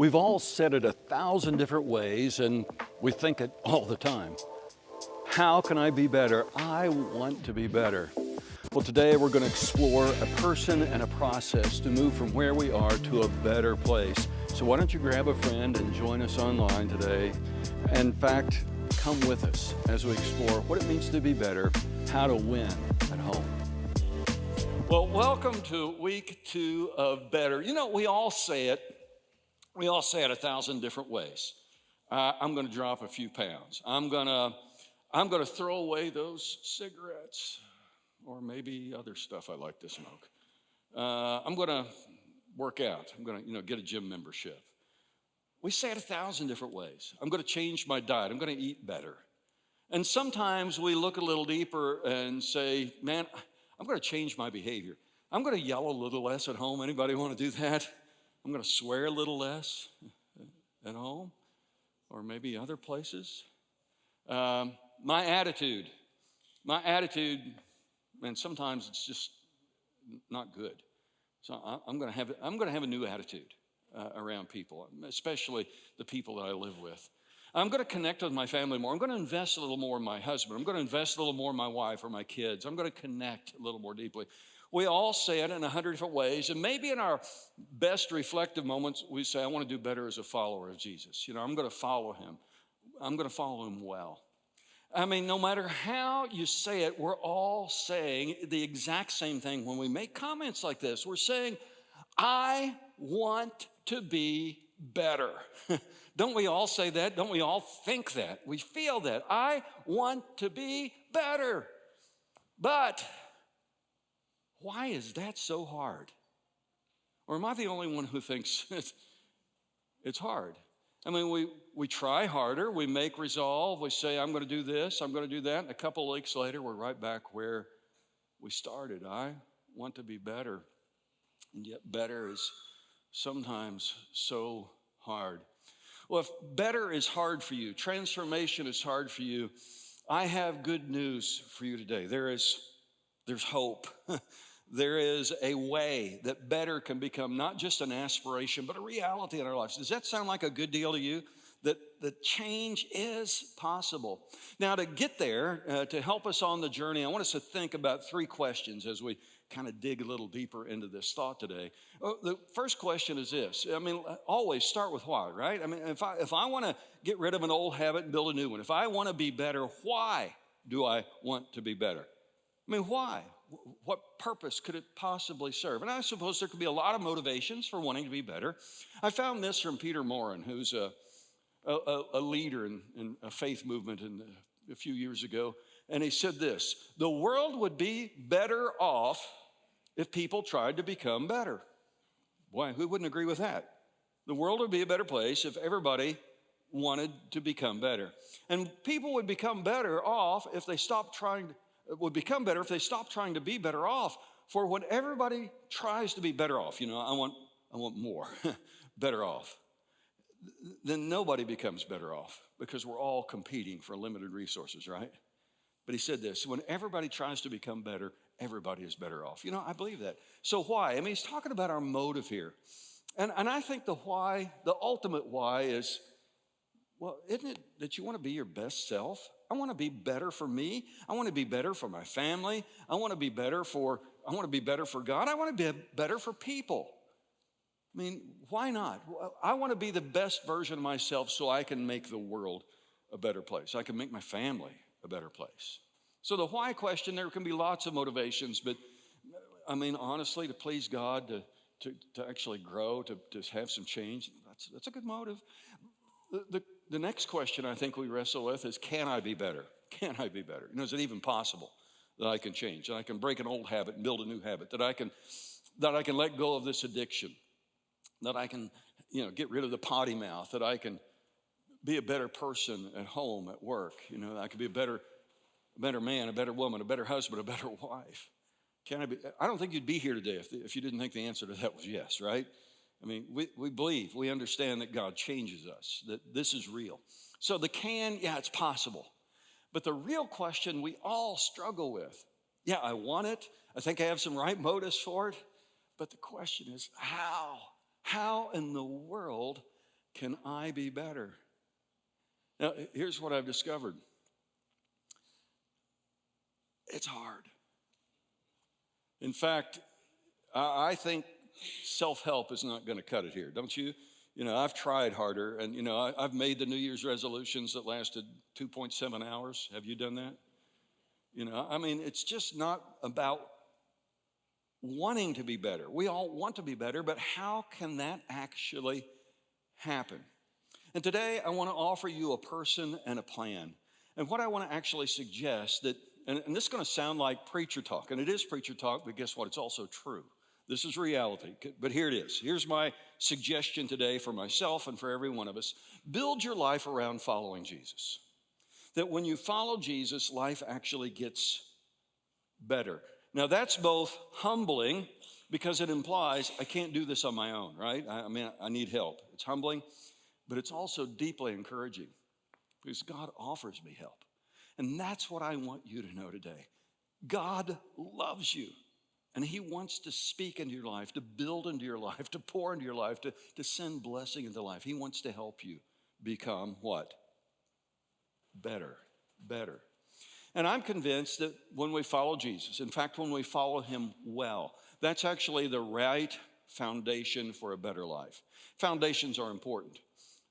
We've all said it 1,000 different ways, and we think it all the time. How can I be better? I want to be better. Well, today we're going to explore a person and a process to move from where we are to a better place. So why don't you grab a friend and join us online today? In fact, come with us as we explore what it means to be better, how to win at home. Well, welcome to week 2 of Better. You know, we all say it 1,000 different ways. I'm going to drop a few pounds. I'm going to throw away those cigarettes or maybe other stuff I like to smoke. I'm going to work out. I'm going to get a gym membership. We say it 1,000 different ways. I'm going to change my diet. I'm going to eat better. And sometimes we look a little deeper and say, man, I'm going to change my behavior. I'm going to yell a little less at home. Anybody want to do that? I'm going to swear a little less at home or maybe other places. My attitude, and sometimes it's just not good. So I'm going to have a new attitude around people, especially the people that I live with. I'm going to connect with my family more. I'm going to invest a little more in my husband. I'm going to invest a little more in my wife or my kids. I'm going to connect a little more deeply. We all say it in 100 different ways, and maybe in our best reflective moments, we say, I want to do better as a follower of Jesus. You know, I'm going to follow him. I'm going to follow him well. I mean, no matter how you say it, we're all saying the exact same thing when we make comments like this. We're saying, I want to be better. Don't we all say that? Don't we all think that? We feel that. I want to be better. But why is that so hard? Or am I the only one who thinks it's hard? I mean, we try harder, we make resolve, we say, I'm going to do this, I'm going to do that, and a couple of weeks later, we're right back where we started. I want to be better, and yet better is sometimes so hard. Well, if better is hard for you, transformation is hard for you, I have good news for you today. There's hope. There is a way that better can become not just an aspiration, but a reality in our lives. Does that sound like a good deal to you? That change is possible. Now, to get there, to help us on the journey, I want us to think about 3 questions as we kind of dig a little deeper into this thought today. The first question is this. I mean, always start with why, right? I mean, if I want to get rid of an old habit and build a new one, if I want to be better, why do I want to be better? I mean, why? What purpose could it possibly serve? And I suppose there could be a lot of motivations for wanting to be better. I found this from Peter Morin, who's a leader in a faith movement a few years ago. And he said this, the world would be better off if people tried to become better. Boy, who wouldn't agree with that? The world would be a better place if everybody wanted to become better. And people would become better off if they stopped trying to be better off. For when everybody tries to be better off, you know, I want more, better off, then nobody becomes better off because we're all competing for limited resources, right? But he said this, when everybody tries to become better, everybody is better off. You know, I believe that. So why? I mean, he's talking about our motive here. And I think the why, the ultimate why is, well, isn't it that you want to be your best self? I want to be better for me. I want to be better for my family. I want to be better for God. I want to be better for people. I mean, why not? I want to be the best version of myself so I can make the world a better place. I can make my family a better place. So the why question, there can be lots of motivations, but I mean, honestly, to please God, to actually grow, to have some change, that's a good motive. The next question I think we wrestle with is, can I be better? Can I be better? You know, is it even possible that I can change, that I can break an old habit and build a new habit, that I can let go of this addiction, that I can, you know, get rid of the potty mouth, that I can be a better person at home, at work, you know, I can be a better man, a better woman, a better husband, a better wife. Can I be? I don't think you'd be here today if you didn't think the answer to that was yes, right? I mean, we believe, we understand that God changes us, that this is real. So it's possible. But the real question we all struggle with, yeah, I want it. I think I have some right motives for it. But the question is, how? How in the world can I be better? Now, here's what I've discovered. It's hard. In fact, I think self-help is not going to cut it here, don't you? I've tried harder, and, I've made the New Year's resolutions that lasted 2.7 hours. Have you done that? It's just not about wanting to be better. We all want to be better, but how can that actually happen? And today, I want to offer you a person and a plan. And what I want to actually suggest that, and this is going to sound like preacher talk, and it is preacher talk, but guess what? It's also true. This is reality, but here it is. Here's my suggestion today for myself and for every one of us. Build your life around following Jesus. That when you follow Jesus, life actually gets better. Now, that's both humbling because it implies I can't do this on my own, right? I need help. It's humbling, but it's also deeply encouraging because God offers me help. And that's what I want you to know today. God loves you, and he wants to speak into your life, to build into your life, to pour into your life, to send blessing into life. He wants to help you become what? Better. And I'm convinced that when we follow Jesus, in fact, when we follow him well, that's actually the right foundation for a better life. Foundations are important.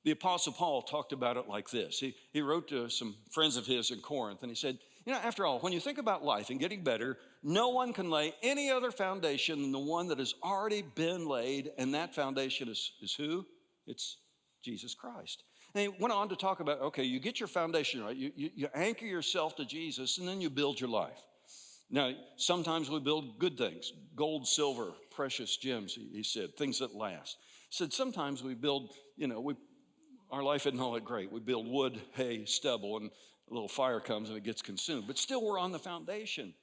The Apostle Paul talked about it like this. He wrote to some friends of his in Corinth, and he said, after all, when you think about life and getting better, no one can lay any other foundation than the one that has already been laid, and that foundation is who? It's Jesus Christ. And he went on to talk about, okay, you get your foundation right, you anchor yourself to Jesus, and then you build your life. Now, sometimes we build good things, gold, silver, precious gems, he said, things that last. He said sometimes we build, our life isn't all that great. We build wood, hay, stubble, and a little fire comes and it gets consumed. But still, we're on the foundation.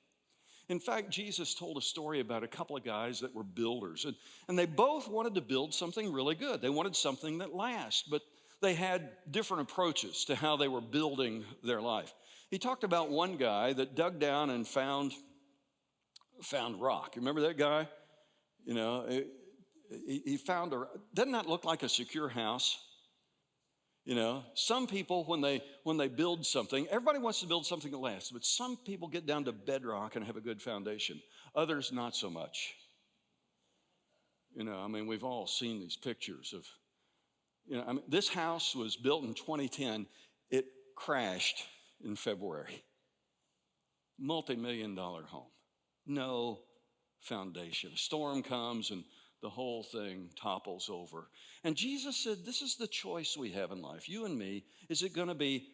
In fact, Jesus told a story about a couple of guys that were builders. And they both wanted to build something really good. They wanted something that lasts. But they had different approaches to how they were building their life. He talked about one guy that dug down and found rock. You remember that guy? He found doesn't that look like a secure house? Some people, when they build something, everybody wants to build something that lasts, but some people get down to bedrock and have a good foundation. Others, not so much. We've all seen these pictures of, this house was built in 2010. It crashed in February. Multi-million-dollar home. No foundation. A storm comes and the whole thing topples over. And Jesus said, this is the choice we have in life, you and me. Is it going to be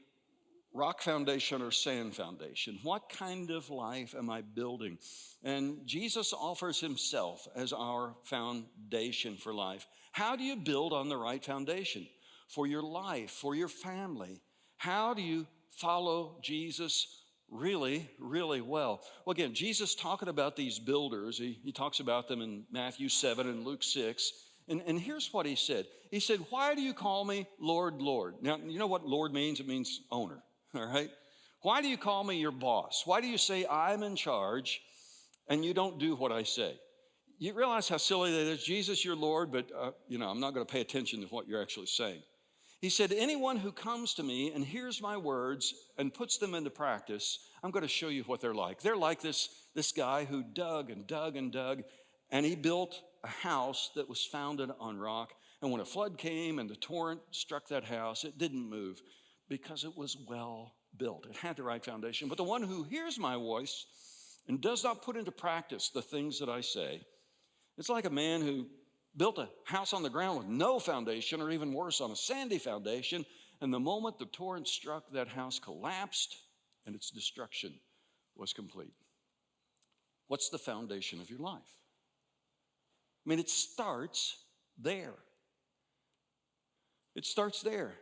rock foundation or sand foundation? What kind of life am I building? And Jesus offers himself as our foundation for life. How do you build on the right foundation for your life, for your family? How do you follow Jesus really, really well? Well, again, Jesus talking about these builders, he talks about them in Matthew 7 and Luke 6. And here's what he said. He said, why do you call me Lord, Lord? Now, you know what Lord means? It means owner, all right? Why do you call me your boss? Why do you say I'm in charge and you don't do what I say? You realize how silly that is? Jesus, you're Lord, but, I'm not going to pay attention to what you're actually saying. He said, anyone who comes to me and hears my words and puts them into practice, I'm going to show you what they're like. They're like this guy who dug and dug and dug, and he built a house that was founded on rock. And when a flood came and the torrent struck that house, it didn't move because it was well built. It had the right foundation. But the one who hears my voice and does not put into practice the things that I say, it's like a man who built a house on the ground with no foundation, or even worse, on a sandy foundation. And the moment the torrent struck, that house collapsed and its destruction was complete. What's the foundation of your life? It starts there. It starts there.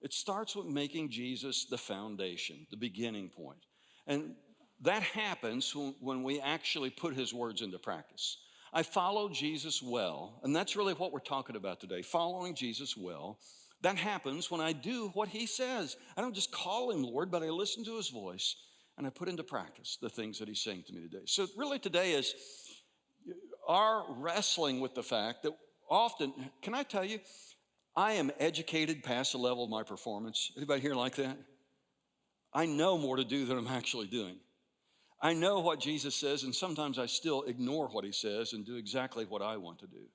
It starts with making Jesus the foundation, the beginning point. And that happens when we actually put his words into practice. I follow Jesus well, and that's really what we're talking about today, following Jesus well. That happens when I do what he says. I don't just call him Lord, but I listen to his voice, and I put into practice the things that he's saying to me today. So really today is our wrestling with the fact that often, can I tell you, I am educated past the level of my performance. Anybody here like that? I know more to do than I'm actually doing. I know what Jesus says, and sometimes I still ignore what he says and do exactly what I want to do.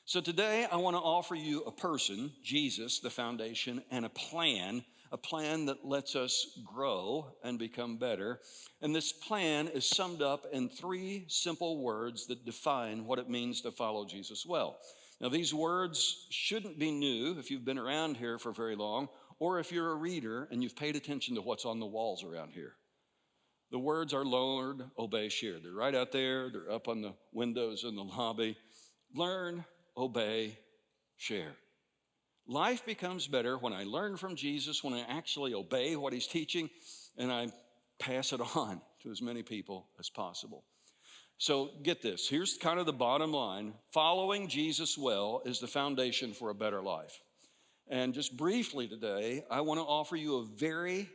So today I want to offer you a person, Jesus, the foundation, and a plan that lets us grow and become better. And this plan is summed up in 3 simple words that define what it means to follow Jesus well. Now, these words shouldn't be new if you've been around here for very long, or if you're a reader and you've paid attention to what's on the walls around here. The words are learn, obey, share. They're right out there. They're up on the windows in the lobby. Learn, obey, share. Life becomes better when I learn from Jesus, when I actually obey what he's teaching, and I pass it on to as many people as possible. So get this. Here's kind of the bottom line. Following Jesus well is the foundation for a better life. And just briefly today, I want to offer you a very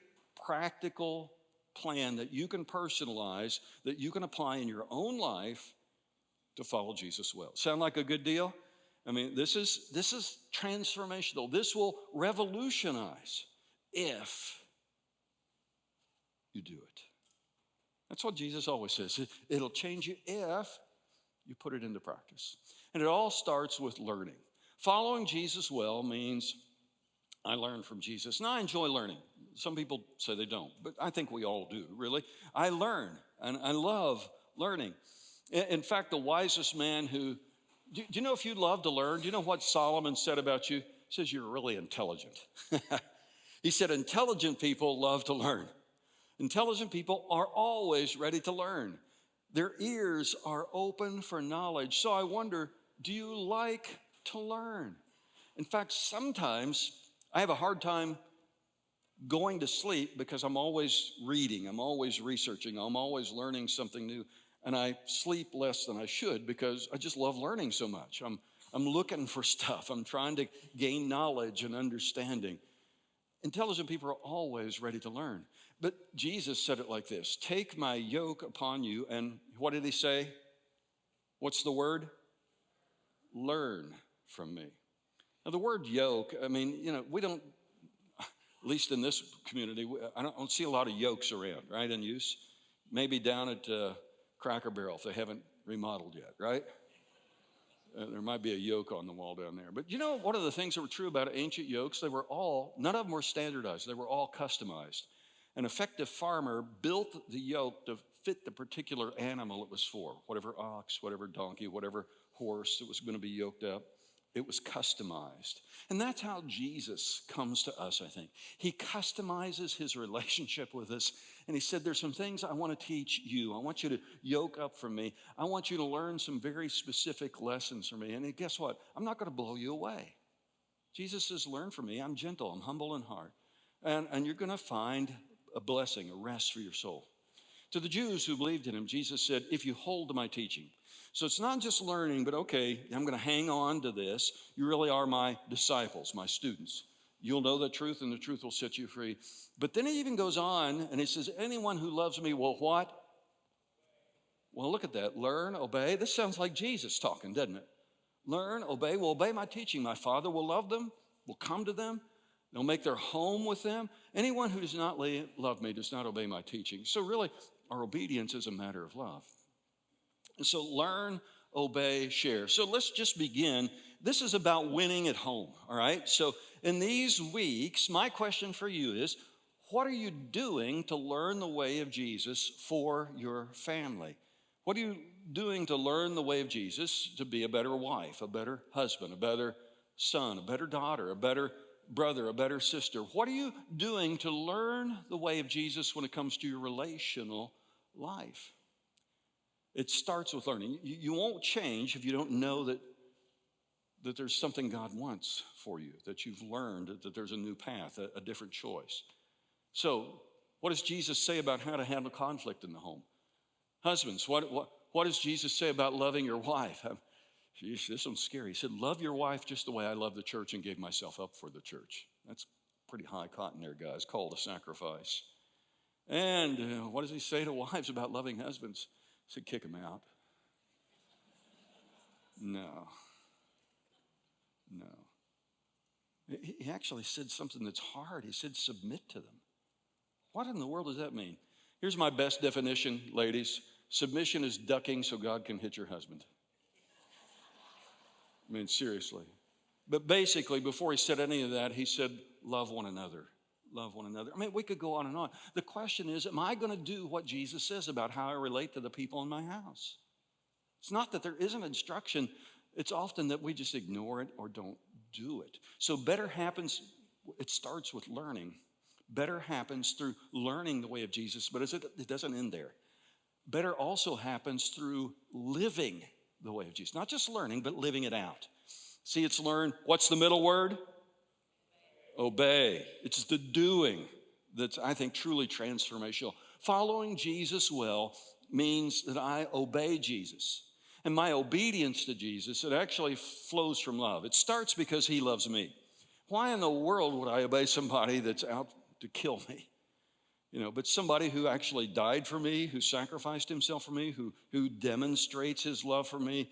practical plan that you can personalize, that you can apply in your own life to follow Jesus well. Sound like a good deal? I mean, this is transformational. This will revolutionize if you do it. That's what Jesus always says. It'll change you if you put it into practice. And it all starts with learning. Following Jesus well means I learn from Jesus. And I enjoy learning. Some people say they don't, but I think we all do, really. I learn, and I love learning. In fact, the wisest man do you know if you love to learn, do you know what Solomon said about you? He says you're really intelligent. He said intelligent people love to learn. Intelligent people are always ready to learn. Their ears are open for knowledge. So I wonder, do you like to learn? In fact, sometimes I have a hard time going to sleep because I'm always reading, I'm always researching, I'm always learning something new. And I sleep less than I should because I just love learning so much. I'm looking for stuff. I'm trying to gain knowledge and understanding. Intelligent people are always ready to learn. But Jesus said it like this: take my yoke upon you. And what did he say? What's the word? Learn from me. Now, the word yoke, I mean, we don't, at least in this community, I don't see a lot of yokes around, right, in use. Maybe down at Cracker Barrel if they haven't remodeled yet, right? There might be a yoke on the wall down there. But one of the things that were true about ancient yokes, none of them were standardized. They were all customized. An effective farmer built the yoke to fit the particular animal it was for, whatever ox, whatever donkey, whatever horse that was going to be yoked up. It was customized. And that's how Jesus comes to us, I think. He customizes his relationship with us. And he said, there's some things I want to teach you. I want you to yoke up from me. I want you to learn some very specific lessons from me. And guess what? I'm not going to blow you away. Jesus says, learn from me. I'm gentle. I'm humble in heart. And you're going to find a blessing, a rest for your soul. To the Jews who believed in him, Jesus said, if you hold to my teaching. So it's not just learning, but okay, I'm going to hang on to this. You really are my disciples, my students. You'll know the truth, and the truth will set you free. But then he even goes on, and he says, anyone who loves me will what? Well, look at that. Learn, obey. This sounds like Jesus talking, doesn't it? Learn, obey. Will obey my teaching. My Father will love them, will come to them. They'll make their home with them. Anyone who does not love me does not obey my teaching. So really, our obedience is a matter of love. And so learn, obey, share. So let's just begin. This is about winning at home, all right? So in these weeks, my question for you is, what are you doing to learn the way of Jesus for your family? What are you doing to learn the way of Jesus to be a better wife, a better husband, a better son, a better daughter, a better brother, a better sister? What are you doing to learn the way of Jesus when it comes to your relational life? It starts with learning. You won't change if you don't know that there's something God wants for you, that you've learned, that there's a new path, a different choice. So what does Jesus say about how to handle conflict in the home? Husbands, what does Jesus say about loving your wife? Geez, this one's scary. He said, love your wife just the way I love the church and gave myself up for the church. That's pretty high cotton there, guys. Called a sacrifice. And what does he say to wives about loving husbands? He said, kick them out. No. He actually said something that's hard. He said, submit to them. What in the world does that mean? Here's my best definition, ladies. Submission is ducking so God can hit your husband. I mean, seriously. But basically, before he said any of that, he said, love one another. Love one another. I mean, we could go on and on. The question is, am I going to do what Jesus says about how I relate to the people in my house? It's not that there isn't instruction. It's often that we just ignore it or don't do it. So better happens, it starts with learning. Better happens through learning the way of Jesus, but it doesn't end there. Better also happens through living the way of Jesus. Not just learning, but living it out. See, it's learn. What's the middle word? Obey. It's the doing that's, I think, truly transformational. Following Jesus well means that I obey Jesus. And my obedience to Jesus, it actually flows from love. It starts because he loves me. Why in the world would I obey somebody that's out to kill me? But somebody who actually died for me, who sacrificed himself for me, who demonstrates his love for me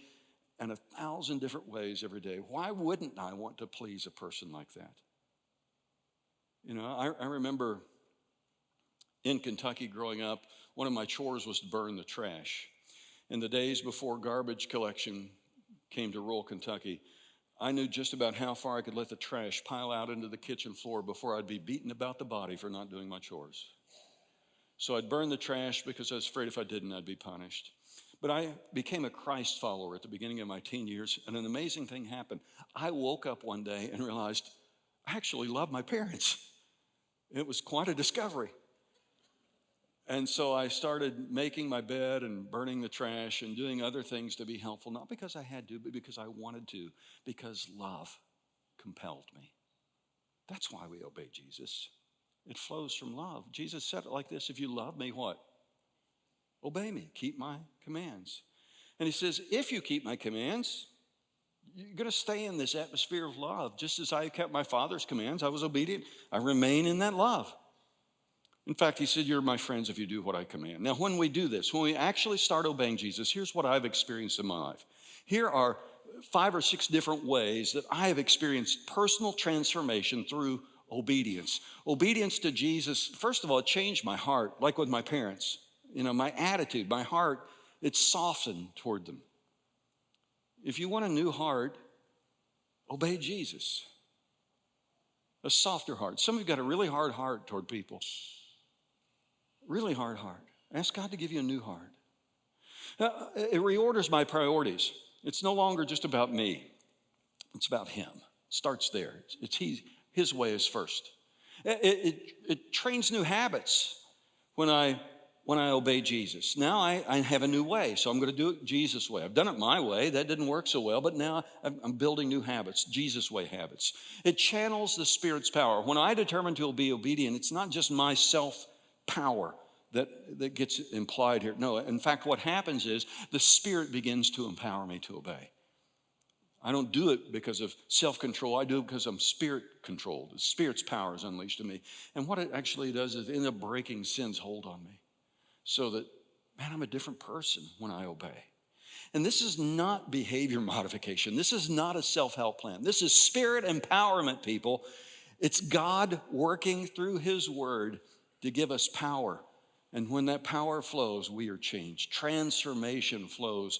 in 1,000 different ways every day. Why wouldn't I want to please a person like that? I remember in Kentucky growing up, one of my chores was to burn the trash. In the days before garbage collection came to rural Kentucky, I knew just about how far I could let the trash pile out into the kitchen floor before I'd be beaten about the body for not doing my chores. So I'd burn the trash because I was afraid if I didn't, I'd be punished. But I became a Christ follower at the beginning of my teen years, and an amazing thing happened. I woke up one day and realized I actually love my parents. It was quite a discovery. And so I started making my bed and burning the trash and doing other things to be helpful, not because I had to, but because I wanted to, because love compelled me. That's why we obey Jesus. It flows from love. Jesus said it like this: if you love me, what? Obey me, keep my commands. And he says, if you keep my commands, you're going to stay in this atmosphere of love. Just as I kept my Father's commands, I was obedient. I remain in that love. In fact, he said, you're my friends if you do what I command. Now, when we do this, when we actually start obeying Jesus, here's what I've experienced in my life. Here are 5 or 6 different ways that I have experienced personal transformation through obedience. Obedience to Jesus, first of all, it changed my heart, like with my parents. My attitude, my heart, it's softened toward them. If you want a new heart, obey Jesus. A softer heart. Some of you got a really hard heart toward people. Really hard heart. Ask God to give you a new heart. It reorders my priorities. It's no longer just about me. It's about him. It starts there. It's his way is first. It trains new habits when I obey Jesus. Now I have a new way, so I'm going to do it Jesus' way. I've done it my way. That didn't work so well, but now I'm building new habits, Jesus' way habits. It channels the Spirit's power. When I determine to be obedient, it's not just my self-power that gets implied here. No, in fact, what happens is the Spirit begins to empower me to obey. I don't do it because of self-control. I do it because I'm Spirit-controlled. The Spirit's power is unleashed in me. And what it actually does is it ends up breaking sin's hold on me. So that, man, I'm a different person when I obey. And this is not behavior modification. This is not a self-help plan. This is Spirit empowerment, people. It's God working through his word to give us power. And when that power flows, we are changed. Transformation flows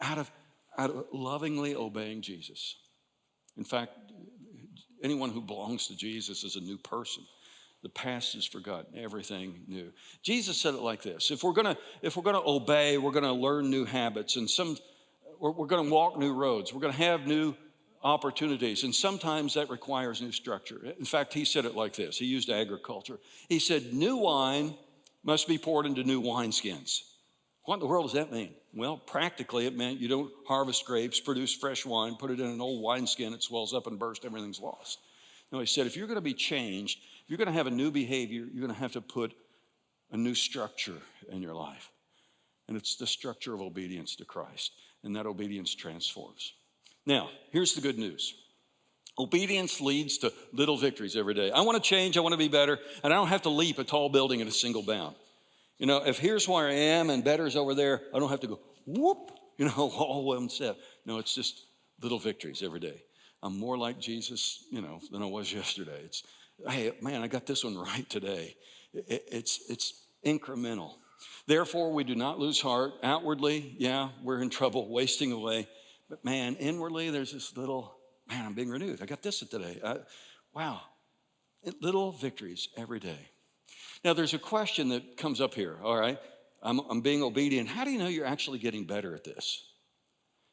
out of lovingly obeying Jesus. In fact, anyone who belongs to Jesus is a new person. The past is forgotten, everything new. Jesus said it like this: if we're gonna obey, we're gonna learn new habits, and we're gonna walk new roads, we're gonna have new opportunities, and sometimes that requires new structure. In fact, he said it like this. He used agriculture. He said, new wine must be poured into new wineskins. What in the world does that mean? Well, practically it meant you don't harvest grapes, produce fresh wine, put it in an old wineskin, it swells up and bursts, everything's lost. No, he said, if you're going to be changed, if you're going to have a new behavior, you're going to have to put a new structure in your life. And it's the structure of obedience to Christ. And that obedience transforms. Now, here's the good news. Obedience leads to little victories every day. I want to change, I want to be better, and I don't have to leap a tall building in a single bound. If here's where I am and better's over there, I don't have to go, whoop, all one step. No, it's just little victories every day. I'm more like Jesus, than I was yesterday. It's, hey, man, I got this one right today. It's incremental. Therefore, we do not lose heart. Outwardly, yeah, we're in trouble, wasting away. But man, inwardly, there's this little, man, I'm being renewed. I got this today. Wow. Little victories every day. Now, there's a question that comes up here, all right? I'm being obedient. How do you know you're actually getting better at this?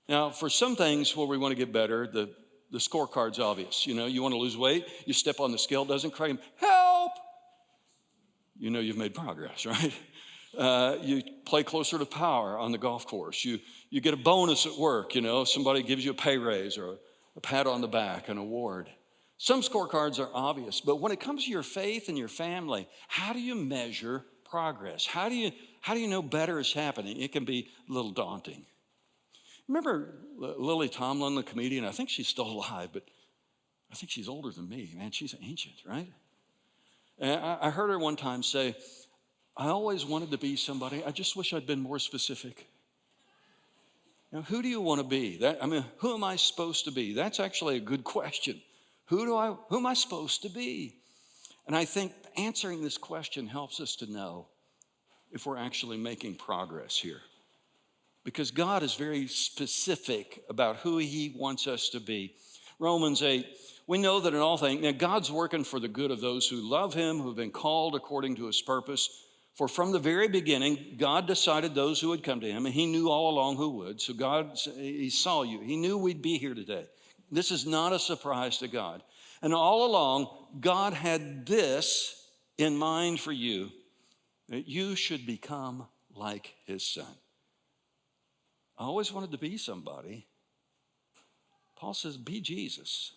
Now, for some things where we want to get better, the scorecard's obvious. You want to lose weight, you step on the scale, doesn't cry, help! You've made progress, right? You play closer to power on the golf course. You get a bonus at work, somebody gives you a pay raise or a pat on the back, an award. Some scorecards are obvious, but when it comes to your faith and your family, how do you measure progress? How do you know better is happening? It can be a little daunting. Remember Lily Tomlin, the comedian? I think she's still alive, but I think she's older than me. Man, she's ancient, right? And I heard her one time say, I always wanted to be somebody. I just wish I'd been more specific. Who do you want to be? Who am I supposed to be? That's actually a good question. Who am I supposed to be? And I think answering this question helps us to know if we're actually making progress here. Because God is very specific about who he wants us to be. Romans 8, we know that in all things, now God's working for the good of those who love him, who have been called according to his purpose. For from the very beginning, God decided those who would come to him, and he knew all along who would. So he saw you. He knew we'd be here today. This is not a surprise to God. And all along, God had this in mind for you, that you should become like his son. I always wanted to be somebody. Paul says, be Jesus.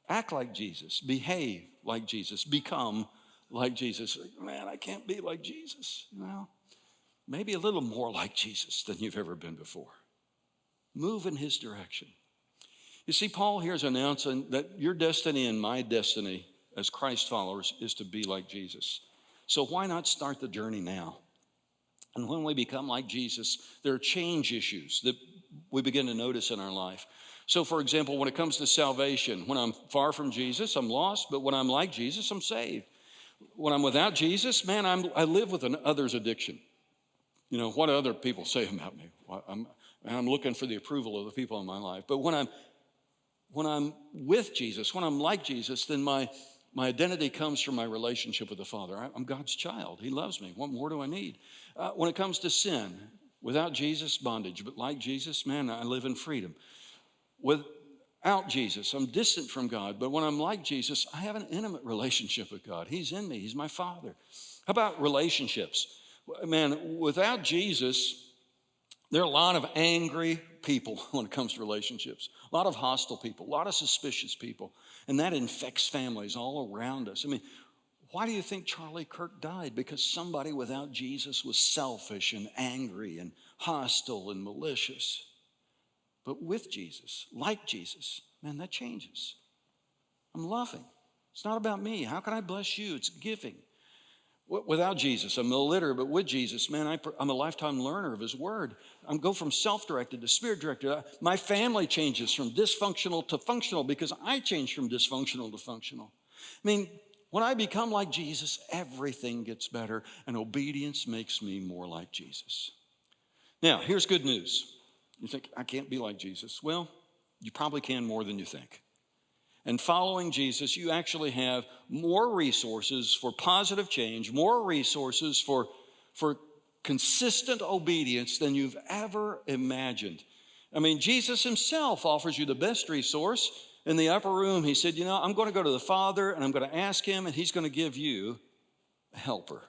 Act like Jesus. Behave like Jesus. Become like Jesus. Man, I can't be like Jesus. Well, maybe a little more like Jesus than you've ever been before. Move in his direction. You see, Paul here is announcing that your destiny and my destiny as Christ followers is to be like Jesus. So why not start the journey now? And when we become like Jesus, there are change issues that we begin to notice in our life. So, for example, when it comes to salvation, when I'm far from Jesus, I'm lost, but when I'm like Jesus, I'm saved. When I'm without Jesus, man, I live with an other's addiction. What do other people say about me? I'm looking for the approval of the people in my life. But when I'm with Jesus, when I'm like Jesus, then my identity comes from my relationship with the Father. I'm God's child. He loves me. What more do I need? When it comes to sin, without Jesus, bondage. But like Jesus, man, I live in freedom. Without Jesus, I'm distant from God. But when I'm like Jesus, I have an intimate relationship with God. He's in me. He's my Father. How about relationships? Man, without Jesus, there are a lot of angry people when it comes to relationships. A lot of hostile people. A lot of suspicious people. And that infects families all around us. Why do you think Charlie Kirk died? Because somebody without Jesus was selfish and angry and hostile and malicious. But with Jesus, like Jesus, man, that changes. I'm loving. It's not about me. How can I bless you? It's giving. Without Jesus, I'm illiterate, but with Jesus, man, I'm a lifetime learner of his word. I go from self-directed to spirit-directed. My family changes from dysfunctional to functional because I change from dysfunctional to functional. When I become like Jesus, everything gets better, and obedience makes me more like Jesus. Now, here's good news. You think, I can't be like Jesus. Well, you probably can more than you think. And following Jesus, you actually have more resources for positive change, more resources for consistent obedience than you've ever imagined. Jesus himself offers you the best resource. In the upper room, he said, I'm going to go to the Father, and I'm going to ask him, and he's going to give you a helper.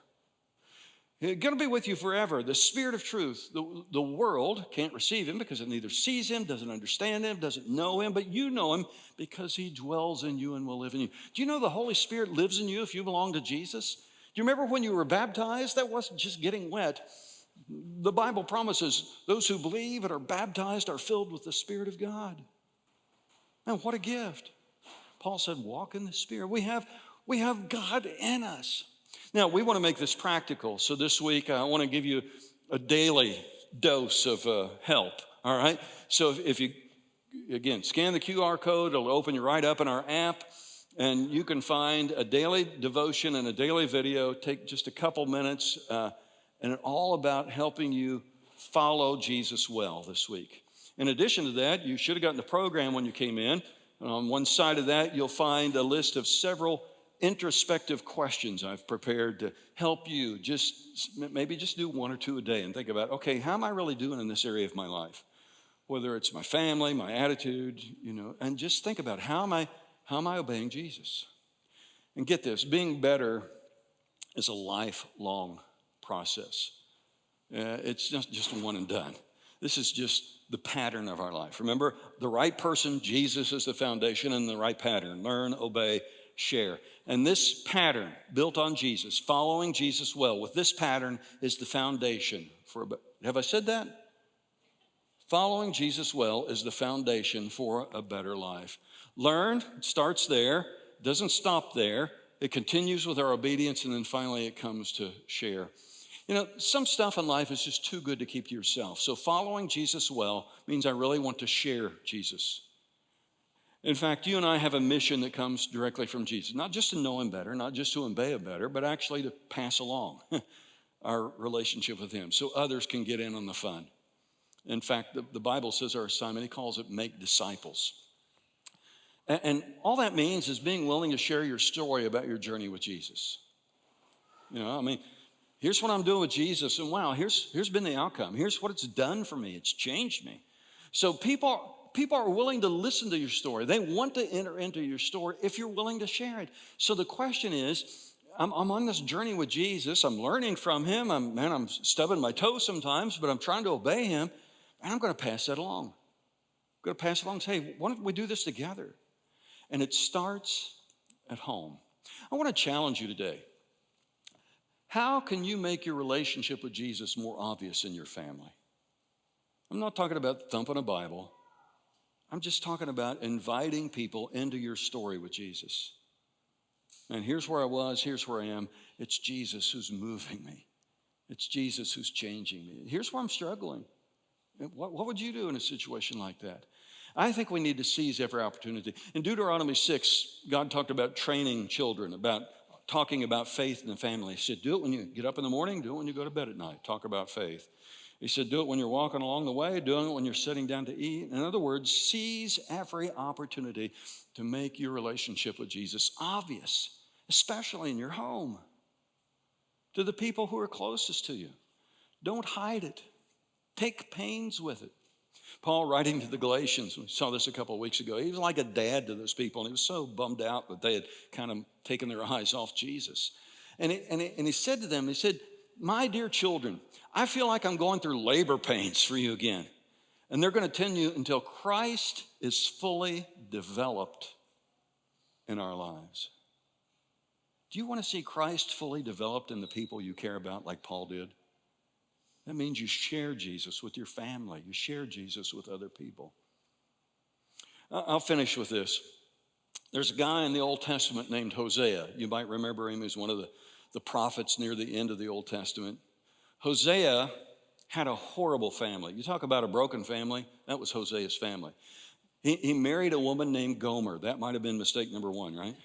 He's going to be with you forever. The Spirit of truth. The world can't receive him because it neither sees him, doesn't understand him, doesn't know him, but you know him because he dwells in you and will live in you. Do you know the Holy Spirit lives in you if you belong to Jesus? Do you remember when you were baptized? That wasn't just getting wet. The Bible promises those who believe and are baptized are filled with the Spirit of God. Man, what a gift. Paul said, walk in the Spirit. We have God in us. Now, we want to make this practical. So this week, I want to give you a daily dose of help, all right? So if you again, scan the QR code. It'll open you right up in our app. And you can find a daily devotion and a daily video. Take just a couple minutes. And it's all about helping you follow Jesus well this week. In addition to that, you should have gotten the program when you came in. On one side of that, you'll find a list of several introspective questions I've prepared to help you maybe just do one or two a day and think about, okay, how am I really doing in this area of my life? Whether it's my family, my attitude, and just think about how am I obeying Jesus? And get this, being better is a lifelong process. It's not just a one and done. This is just the pattern of our life. Remember, the right person, Jesus is the foundation, and the right pattern, learn, obey, share. And this pattern, built on Jesus, following Jesus well, with this pattern is the foundation for, have I said that? Following Jesus well is the foundation for a better life. Learn starts there, doesn't stop there. It continues with our obedience, and then finally it comes to share. Some stuff in life is just too good to keep to yourself. So following Jesus well means I really want to share Jesus. In fact, you and I have a mission that comes directly from Jesus, not just to know him better, not just to obey him better, but actually to pass along our relationship with him so others can get in on the fun. In fact, the Bible says our assignment, he calls it make disciples. And all that means is being willing to share your story about your journey with Jesus. Here's what I'm doing with Jesus, and wow, here's been the outcome. Here's what it's done for me. It's changed me. So people are willing to listen to your story. They want to enter into your story if you're willing to share it. So the question is, I'm on this journey with Jesus. I'm learning from him. I'm stubbing my toe sometimes, but I'm trying to obey him, and I'm going to pass that along. I'm going to pass it along and say, hey, why don't we do this together? And it starts at home. I want to challenge you today. How can you make your relationship with Jesus more obvious in your family? I'm not talking about thumping a Bible. I'm just talking about inviting people into your story with Jesus. And here's where I was, here's where I am. It's Jesus who's moving me. It's Jesus who's changing me. Here's where I'm struggling. What would you do in a situation like that? I think we need to seize every opportunity. In Deuteronomy 6, God talked about training children, about talking about faith in the family. He said, do it when you get up in the morning, do it when you go to bed at night. Talk about faith. He said, do it when you're walking along the way, doing it when you're sitting down to eat. In other words, seize every opportunity to make your relationship with Jesus obvious, especially in your home, to the people who are closest to you. Don't hide it. Take pains with it. Paul, writing to the Galatians, we saw this a couple of weeks ago, he was like a dad to those people, and he was so bummed out that they had kind of taken their eyes off Jesus. And he said to them, he said, my dear children, I feel like I'm going through labor pains for you again. And they're going to continue until Christ is fully developed in our lives. Do you want to see Christ fully developed in the people you care about like Paul did? That means you share Jesus with your family. You share Jesus with other people. I'll finish with this. There's a guy in the Old Testament named Hosea. You might remember him as one of the prophets near the end of the Old Testament. Hosea had a horrible family. You talk about a broken family, that was Hosea's family. He married a woman named Gomer. That might have been mistake number one, right?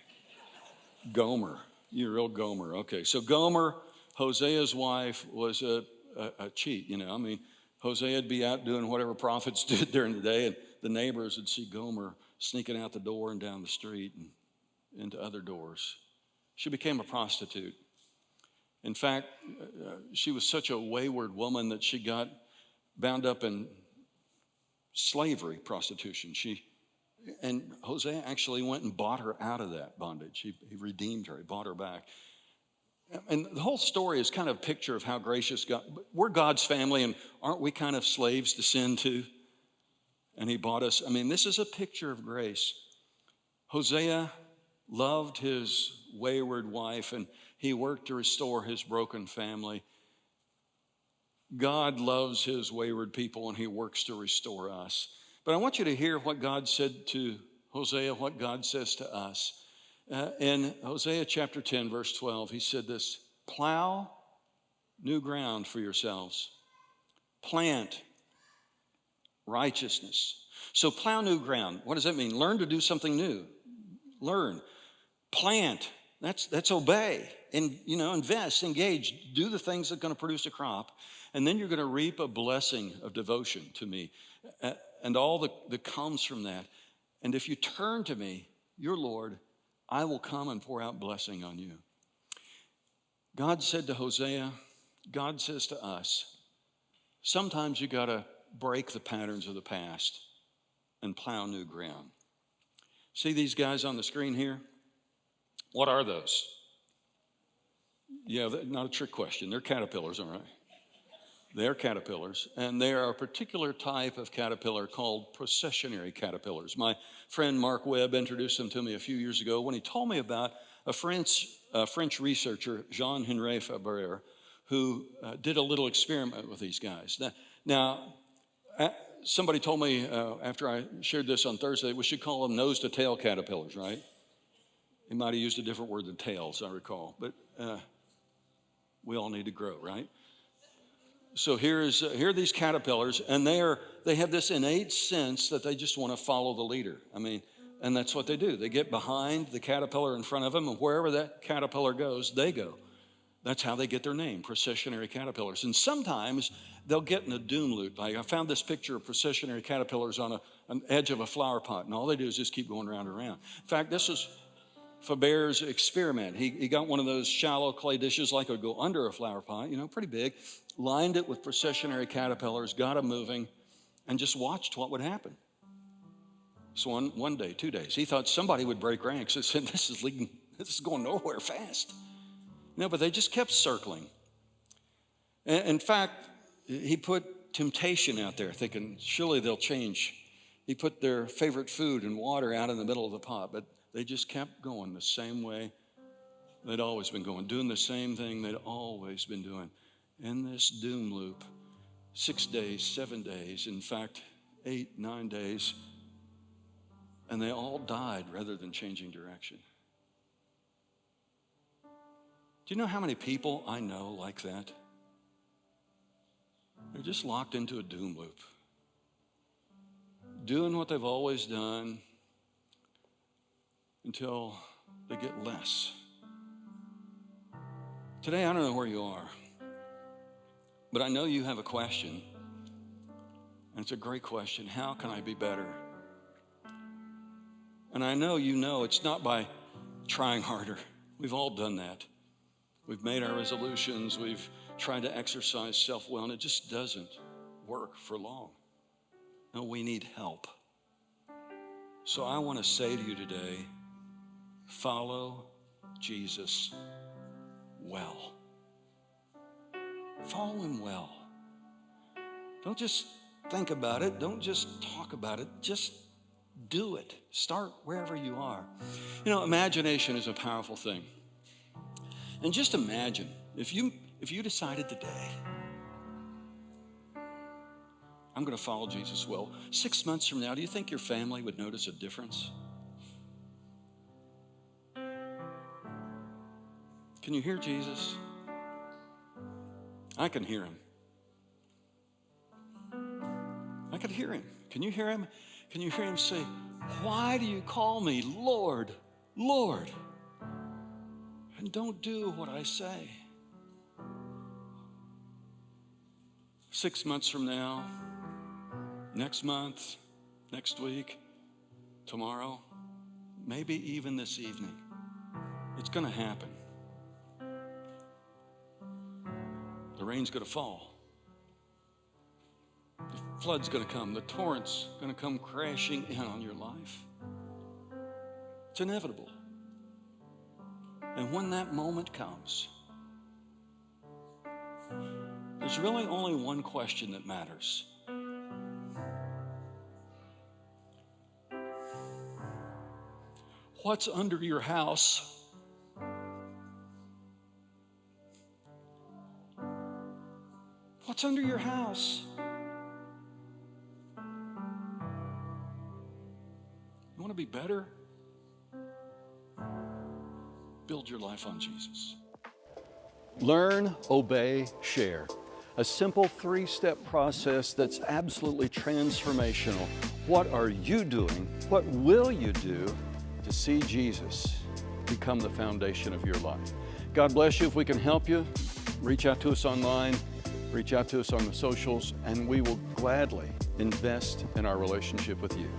Gomer. You're a real Gomer. Okay, so Gomer, Hosea's wife, was a cheat, Hosea would be out doing whatever prophets did during the day, and the neighbors would see Gomer sneaking out the door and down the street and into other doors. She became a prostitute. In fact, she was such a wayward woman that she got bound up in slavery, prostitution. And Hosea actually went and bought her out of that bondage. He redeemed her. He bought her back. And the whole story is kind of a picture of how gracious God, we're God's family, and aren't we kind of slaves to sin too? And he bought us. This is a picture of grace. Hosea loved his wayward wife, and he worked to restore his broken family. God loves his wayward people, and he works to restore us. But I want you to hear what God said to Hosea, what God says to us. In Hosea chapter 10, verse 12, he said this, plow new ground for yourselves, plant righteousness, So plow new ground. What does that mean? Learn to do something new. Learn. Plant. That's obey. And, invest, engage, do the things that are going to produce a crop. And then you're going to reap a blessing of devotion to me and all that comes from that. And if you turn to me, your Lord, I will come and pour out blessing on you. God said to Hosea, God says to us, sometimes you got to break the patterns of the past and plow new ground. See these guys on the screen here? What are those? Yeah, not a trick question. They're caterpillars, all right? They're caterpillars, and they are a particular type of caterpillar called processionary caterpillars. My friend Mark Webb introduced them to me a few years ago when he told me about a French researcher, Jean-Henri Fabre, who did a little experiment with these guys. Now, somebody told me after I shared this on Thursday, we should call them nose-to-tail caterpillars, right? He might have used a different word than tails, I recall, but we all need to grow, right? So here are these caterpillars, and they have this innate sense that they just want to follow the leader. And that's what they do. They get behind the caterpillar in front of them, and wherever that caterpillar goes, they go. That's how they get their name, processionary caterpillars. And sometimes they'll get in a doom loop. Like I found this picture of processionary caterpillars on an edge of a flower pot, and all they do is just keep going round and round. In fact, this was Fabre's experiment. He got one of those shallow clay dishes like it would go under a flower pot, pretty big, lined it with processionary caterpillars, got them moving, and just watched what would happen. So one day, 2 days, he thought somebody would break ranks and said, this is going nowhere fast. No, but they just kept circling. In fact, he put temptation out there, thinking surely they'll change. He put their favorite food and water out in the middle of the pot, but they just kept going the same way they'd always been going, doing the same thing they'd always been doing. In this doom loop, 6 days, 7 days, in fact, 8, 9 days, and they all died rather than changing direction. Do you know how many people I know like that? They're just locked into a doom loop, doing what they've always done until they get less. Today, I don't know where you are, but I know you have a question, and it's a great question. How can I be better? And I know it's not by trying harder. We've all done that. We've made our resolutions. We've tried to exercise self-will, and it just doesn't work for long. No, we need help. So I want to say to you today, follow Jesus well. Follow him well. Don't just think about it. Don't just talk about it. Just do it. Start wherever you are. Imagination is a powerful thing. And just imagine if you decided today, I'm going to follow Jesus well. 6 months from now, do you think your family would notice a difference? Can you hear Jesus? I can hear him. I can hear him. Can you hear him? Can you hear him say, why do you call me Lord, Lord, and don't do what I say? 6 months from now, next month, next week, tomorrow, maybe even this evening, it's going to happen. The rain's going to fall. The flood's going to come. The torrent's going to come crashing in on your life. It's inevitable. And when that moment comes, there's really only one question that matters. What's under your house? What's under your house? You want to be better? Build your life on Jesus. Learn, obey, share. a simple 3-step process that's absolutely transformational. What are you doing? What will you do to see Jesus become the foundation of your life? God bless you. If we can help you, reach out to us online, reach out to us on the socials, and we will gladly invest in our relationship with you.